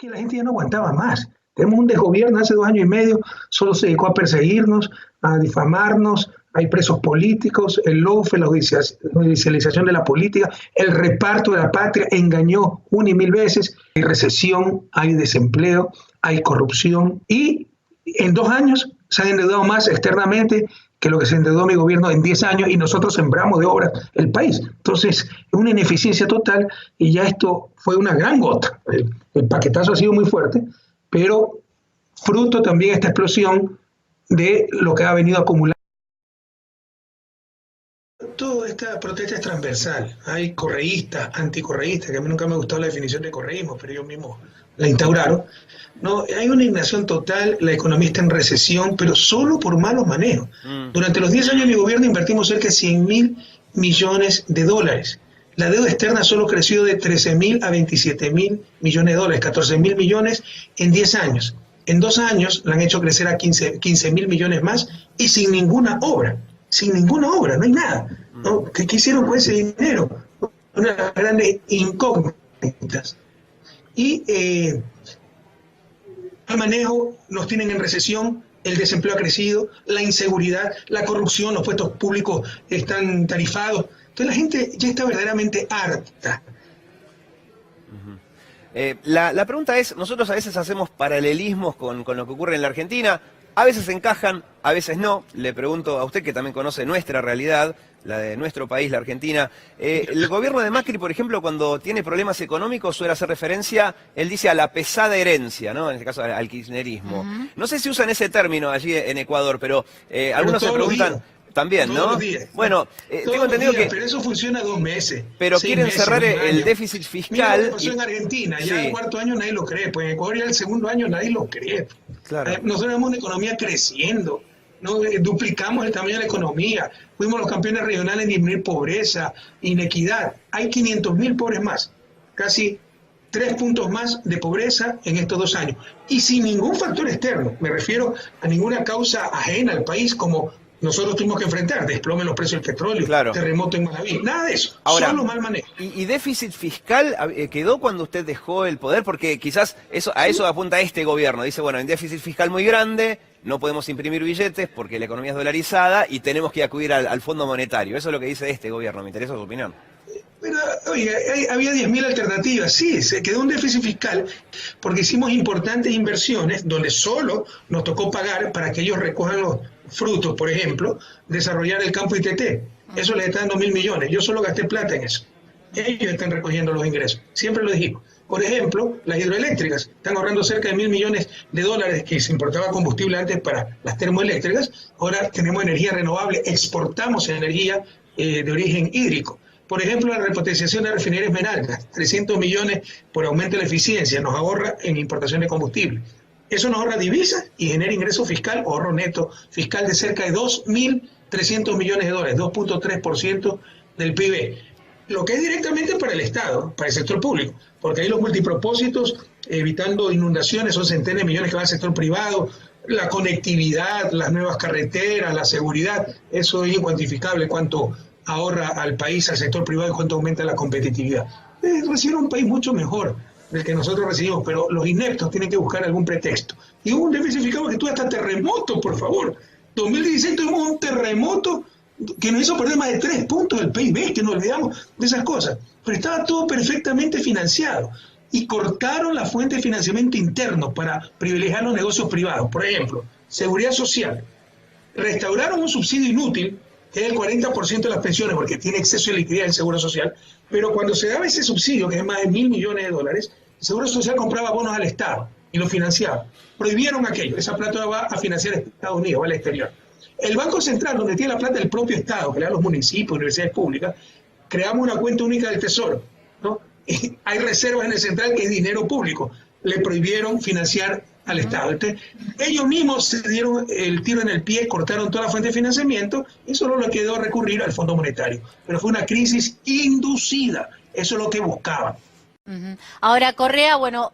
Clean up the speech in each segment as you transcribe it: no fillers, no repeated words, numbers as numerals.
que la gente ya no aguantaba más. Tenemos un desgobierno hace 2 años y medio, solo se dedicó a perseguirnos, a difamarnos, hay presos políticos, el LOFE, la judicialización de la política, el reparto de la patria engañó una y mil veces, hay recesión, hay desempleo, hay corrupción y en 2 años se han endeudado más externamente que lo que se endeudó mi gobierno en 10 años y nosotros sembramos de obras el país. Entonces, es una ineficiencia total y ya esto fue una gran gota. El paquetazo ha sido muy fuerte, pero fruto también esta explosión de lo que ha venido acumulando. Toda esta protesta es transversal. Hay correístas, anticorreístas, que a mí nunca me ha gustado la definición de correísmo, pero ellos mismos la instauraron. No, hay una indignación total, la economía está en recesión, pero solo por malos manejos. Durante los 10 años de mi gobierno invertimos cerca de 100.000 millones de dólares. La deuda externa solo creció de 13.000 a 27.000 millones de dólares, 14.000 millones en 10 años. En 2 años la han hecho crecer a 15.000 millones más y sin ninguna obra. Sin ninguna obra, no hay nada, ¿no? ¿Qué hicieron con ese dinero? Una de las grandes incógnitas. Y el manejo nos tienen en recesión, el desempleo ha crecido, la inseguridad, la corrupción, los puestos públicos están tarifados. Entonces la gente ya está verdaderamente harta. La pregunta es, nosotros a veces hacemos paralelismos con lo que ocurre en la Argentina, a veces encajan, a veces no. Le pregunto a usted que también conoce nuestra realidad, la de nuestro país, la Argentina. El gobierno de Macri, por ejemplo, cuando tiene problemas económicos suele hacer referencia, él dice a la pesada herencia, ¿no? En este caso al kirchnerismo. No sé si usan ese término allí en Ecuador, pero algunos se preguntan... También, ¿no? Bueno, tengo entendido que... Pero eso funciona 2 meses. Pero quieren cerrar el déficit fiscal... Mira lo que pasó en Argentina, ya el 4.º año nadie lo cree, pues en Ecuador ya el 2.º año nadie lo cree. Claro. Nosotros tenemos una economía creciendo, ¿no? Duplicamos el tamaño de la economía, fuimos los campeones regionales en disminuir pobreza, inequidad. Hay 500.000 pobres más, casi 3 puntos más de pobreza en estos 2 años. Y sin ningún factor externo, me refiero a ninguna causa ajena al país como... nosotros tuvimos que enfrentar, desplome en los precios del petróleo, terremoto en Manaví, nada de eso, ahora, solo mal manejo. ¿Y déficit fiscal quedó cuando usted dejó el poder? Porque quizás a eso apunta este gobierno. Dice, bueno, hay déficit fiscal muy grande, no podemos imprimir billetes porque la economía es dolarizada y tenemos que acudir al Fondo Monetario. Eso es lo que dice este gobierno, me interesa su opinión. Pero, oiga, había 10.000 alternativas, sí, se quedó un déficit fiscal porque hicimos importantes inversiones donde solo nos tocó pagar para que ellos recojan los frutos, por ejemplo, desarrollar el campo ITT. Eso les está dando 1.000 millones, yo solo gasté plata en eso. Ellos están recogiendo los ingresos, siempre lo dijimos. Por ejemplo, las hidroeléctricas están ahorrando cerca de 1.000 millones de dólares que se importaba combustible antes para las termoeléctricas, ahora tenemos energía renovable, exportamos energía de origen hídrico. Por ejemplo, la repotenciación de la refinería Esmeraldas, 300 millones por aumento de la eficiencia, nos ahorra en importación de combustible. Eso nos ahorra divisas y genera ingreso fiscal, ahorro neto fiscal de cerca de 2.300 millones de dólares, 2.3% del PIB. Lo que es directamente para el Estado, para el sector público, porque ahí los multipropósitos, evitando inundaciones, son centenas de millones que van al sector privado, la conectividad, las nuevas carreteras, la seguridad, eso es incuantificable cuánto ahorra al país, al sector privado y cuánto aumenta la competitividad. Recibe un país mucho mejor del que nosotros recibimos, pero los ineptos tienen que buscar algún pretexto. Y hubo un déficit fiscal que tuvo hasta terremoto, por favor. 2016 tuvimos un terremoto que nos hizo perder más de 3 puntos del PIB, que nos olvidamos de esas cosas. Pero estaba todo perfectamente financiado. Y cortaron la fuente de financiamiento interno para privilegiar los negocios privados. Por ejemplo, seguridad social. Restauraron un subsidio inútil, que es el 40% de las pensiones, porque tiene exceso de liquidez el Seguro Social, pero cuando se daba ese subsidio, que es más de 1.000 millones de dólares, el Seguro Social compraba bonos al Estado y lo financiaba. Prohibieron aquello, esa plata va a financiar Estados Unidos, va al exterior. El Banco Central, donde tiene la plata del propio Estado, que le da a los municipios, universidades públicas, creamos una cuenta única del Tesoro, ¿no? Y hay reservas en el Central que es dinero público. Le prohibieron financiar al Estado. Entonces, ellos mismos se dieron el tiro en el pie, cortaron toda la fuente de financiamiento y solo le quedó recurrir al Fondo Monetario. Pero fue una crisis inducida, eso es lo que buscaban. Ahora, Correa, bueno,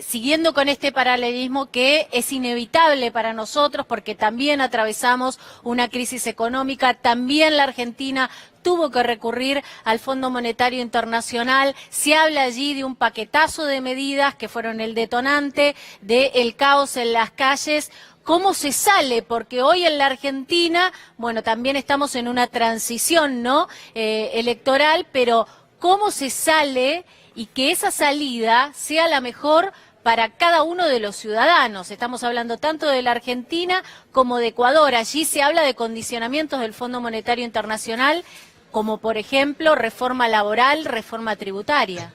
siguiendo con este paralelismo que es inevitable para nosotros porque también atravesamos una crisis económica, también la Argentina tuvo que recurrir al Fondo Monetario Internacional. Se habla allí de un paquetazo de medidas que fueron el detonante del caos en las calles. ¿Cómo se sale? Porque hoy en la Argentina, bueno, también estamos en una transición, ¿no? Electoral, pero ¿cómo se sale y que esa salida sea la mejor para cada uno de los ciudadanos? Estamos hablando tanto de la Argentina como de Ecuador. Allí se habla de condicionamientos del Fondo Monetario Internacional, como por ejemplo reforma laboral, reforma tributaria.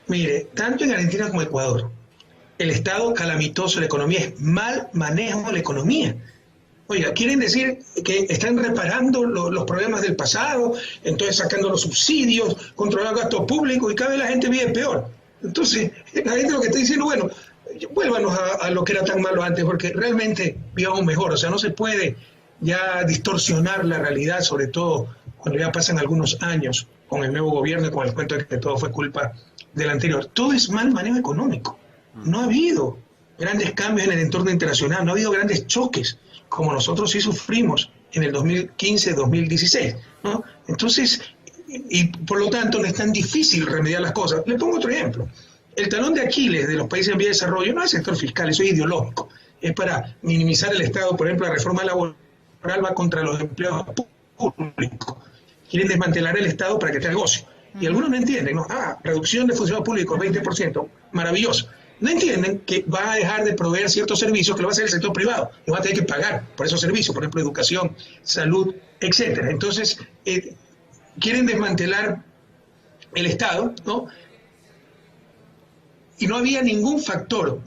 Mire, tanto en Argentina como en Ecuador, el estado calamitoso de la economía es mal manejo de la economía. Oiga, quieren decir que están reparando los problemas del pasado, entonces sacando los subsidios, controlando el gasto público y cada vez la gente vive peor. Entonces, la gente lo que está diciendo, bueno, vuélvanos a lo que era tan malo antes, porque realmente vivamos mejor. O sea, no se puede ya distorsionar la realidad, sobre todo cuando ya pasan algunos años con el nuevo gobierno y con el cuento de que todo fue culpa del anterior. Todo es mal manejo económico. No ha habido grandes cambios en el entorno internacional, no ha habido grandes choques, como nosotros sí sufrimos en el 2015-2016, ¿no? Entonces, y por lo tanto no es tan difícil remediar las cosas. Le pongo otro ejemplo. El talón de Aquiles de los países en vía de desarrollo no es el sector fiscal, eso es ideológico. Es para minimizar el Estado. Por ejemplo, la reforma laboral va contra los empleados públicos. Quieren desmantelar el Estado para que tenga negocio. Y algunos no entienden, ¿no? Reducción de funcionarios públicos, 20%, maravilloso. No entienden que va a dejar de proveer ciertos servicios que lo va a hacer el sector privado y va a tener que pagar por esos servicios, por ejemplo, educación, salud, etcétera. Entonces, quieren desmantelar el Estado, ¿no? Y no había ningún factor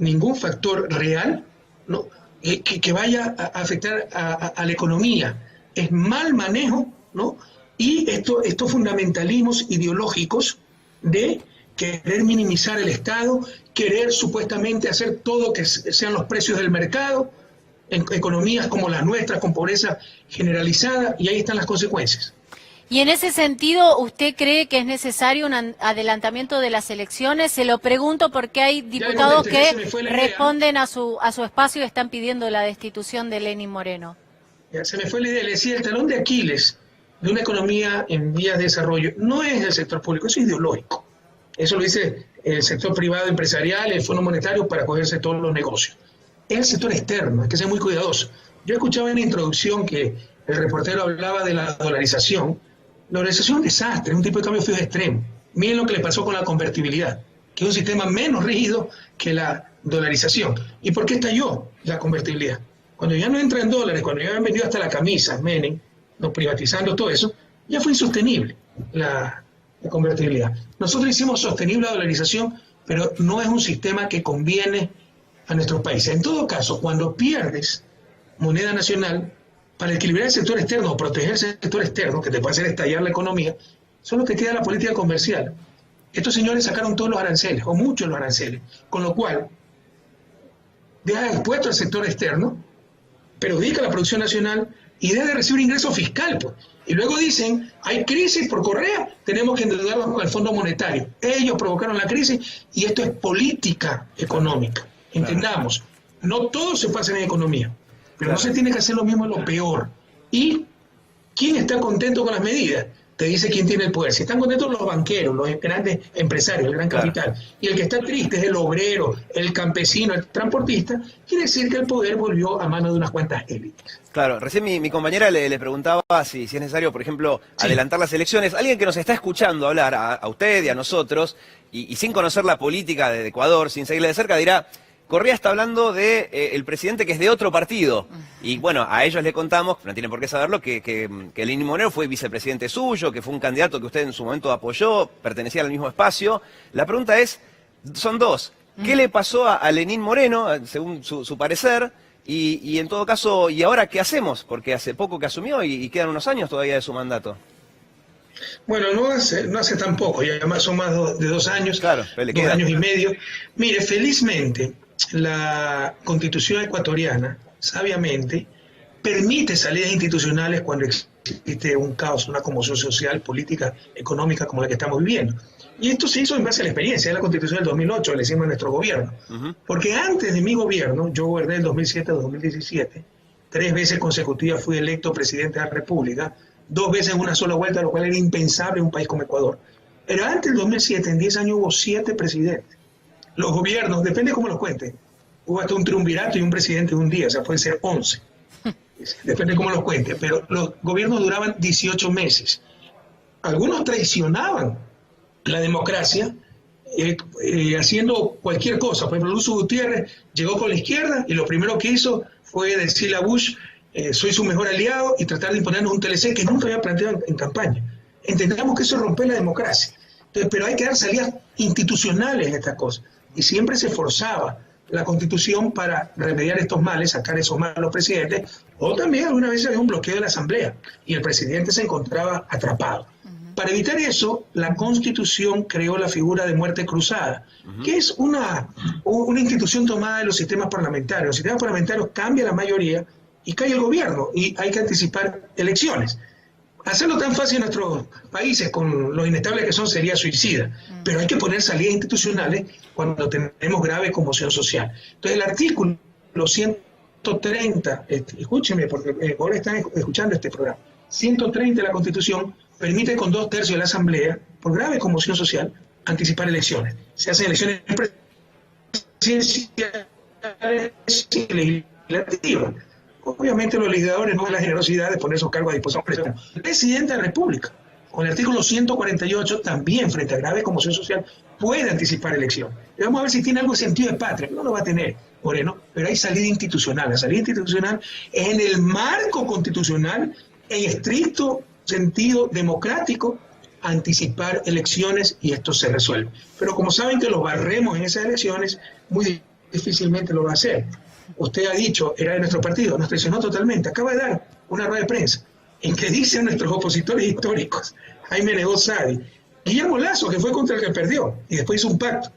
real, ¿no? que vaya a afectar a la economía. Es mal manejo, ¿no? Y estos fundamentalismos ideológicos de querer minimizar el Estado, querer supuestamente hacer todo que sean los precios del mercado, en economías como las nuestras, con pobreza generalizada, y ahí están las consecuencias. Y en ese sentido, ¿usted cree que es necesario un adelantamiento de las elecciones? Se lo pregunto porque hay diputados que responden a su espacio y están pidiendo la destitución de Lenín Moreno. Ya se me fue la idea, le decía, el talón de Aquiles de una economía en vías de desarrollo no es el sector público, eso es ideológico. Eso lo dice el sector privado empresarial, el Fondo Monetario para cogerse todos los negocios. Es el sector externo, hay que ser muy cuidadoso. Yo escuchaba en la introducción que el reportero hablaba de la dolarización. La dolarización es un desastre, es un tipo de cambio fijo extremo. Miren lo que le pasó con la convertibilidad, que es un sistema menos rígido que la dolarización. ¿Y por qué estalló la convertibilidad? Cuando ya no entra en dólares, cuando ya han vendido hasta la camisa, Menem, no privatizando todo eso, ya fue insostenible la convertibilidad. Nosotros hicimos sostenible la dolarización, pero no es un sistema que conviene a nuestros países. En todo caso, cuando pierdes moneda nacional, para equilibrar el sector externo o proteger el sector externo, que te puede hacer estallar la economía, solo que queda la política comercial. Estos señores sacaron todos los aranceles, o muchos de los aranceles, con lo cual deja expuesto al sector externo, perjudica la producción nacional y deja de recibir ingreso fiscal, pues. Y luego dicen, hay crisis por Correa, tenemos que endeudarnos con el Fondo Monetario. Ellos provocaron la crisis y esto es política económica. Entendamos, no todo se pasa en economía, pero no se tiene que hacer lo mismo en lo peor. ¿Y quién está contento con las medidas? Te dice quién tiene el poder. Si están contentos los banqueros, los grandes empresarios, el gran capital, y el que está triste es el obrero, el campesino, el transportista, quiere decir que el poder volvió a manos de unas cuantas élites. Claro, recién mi compañera le preguntaba si es necesario, por ejemplo, adelantar las elecciones. Alguien que nos está escuchando hablar, a usted y a nosotros, y sin conocer la política de Ecuador, sin seguirla de cerca, dirá, Correa está hablando de el presidente que es de otro partido. Y bueno, a ellos le contamos, no tienen por qué saberlo, que Lenín Moreno fue vicepresidente suyo, que fue un candidato que usted en su momento apoyó, pertenecía al mismo espacio. La pregunta es, son dos. ¿Qué le pasó a Lenín Moreno, según su parecer? Y en todo caso, ¿y ahora qué hacemos? Porque hace poco que asumió y quedan unos años todavía de su mandato. Bueno, no hace tan poco, ya más son más de 2 años, claro, 2 años y medio. Mire, felizmente, la Constitución ecuatoriana, sabiamente, permite salidas institucionales cuando existe un caos, una conmoción social, política, económica como la que estamos viviendo. Y esto se hizo en base a la experiencia de la Constitución del 2008, le hicimos a nuestro gobierno. Porque antes de mi gobierno, yo goberné del 2007 a 2017, 3 veces consecutivas fui electo presidente de la República, 2 veces en una sola vuelta, lo cual era impensable en un país como Ecuador. Pero antes del 2007, en 10 años hubo 7 presidentes. Los gobiernos, depende cómo lo cuente, hubo hasta un triunvirato y un presidente de un día, o sea, pueden ser 11. Depende cómo lo cuente, pero los gobiernos duraban 18 meses. Algunos traicionaban la democracia haciendo cualquier cosa. Por ejemplo, Lucio Gutiérrez llegó con la izquierda y lo primero que hizo fue decirle a Bush, soy su mejor aliado, y tratar de imponernos un TLC que nunca había planteado en campaña. Entendamos que eso rompe la democracia. Entonces, pero hay que dar salidas institucionales a estas cosas. Y siempre se forzaba la Constitución para remediar estos males, sacar esos malos presidentes, o también algunas veces había un bloqueo de la Asamblea y el presidente se encontraba atrapado. Para evitar eso, la Constitución creó la figura de muerte cruzada, que es una institución tomada de los sistemas parlamentarios. Los sistemas parlamentarios cambian la mayoría y cae el gobierno, y hay que anticipar elecciones. Hacerlo tan fácil en nuestros países, con lo inestables que son, sería suicida. Pero hay que poner salidas institucionales cuando tenemos grave conmoción social. Entonces, el artículo 130, escúcheme, porque ahora están escuchando este programa, 130 de la Constitución permite con 2/3 de la Asamblea, por grave conmoción social, anticipar elecciones. Se hacen elecciones presidenciales y legislativas. Obviamente los legisladores no tienen la generosidad de poner sus cargos a disposición. El presidente de la República, con el artículo 148, también frente a grave conmoción social, puede anticipar elecciones. Y vamos a ver si tiene algo de sentido de patria. No lo va a tener, Moreno, pero hay salida institucional. La salida institucional es en el marco constitucional, en estricto sentido democrático, anticipar elecciones, y esto se resuelve. Pero como saben que los barremos en esas elecciones, muy difícilmente lo va a hacer. Usted ha dicho, era de nuestro partido, nos traicionó totalmente. Acaba de dar una rueda de prensa en que dicen nuestros opositores históricos, Jaime Negó Sadi, Guillermo Lasso, que fue contra el que perdió, y después hizo un pacto.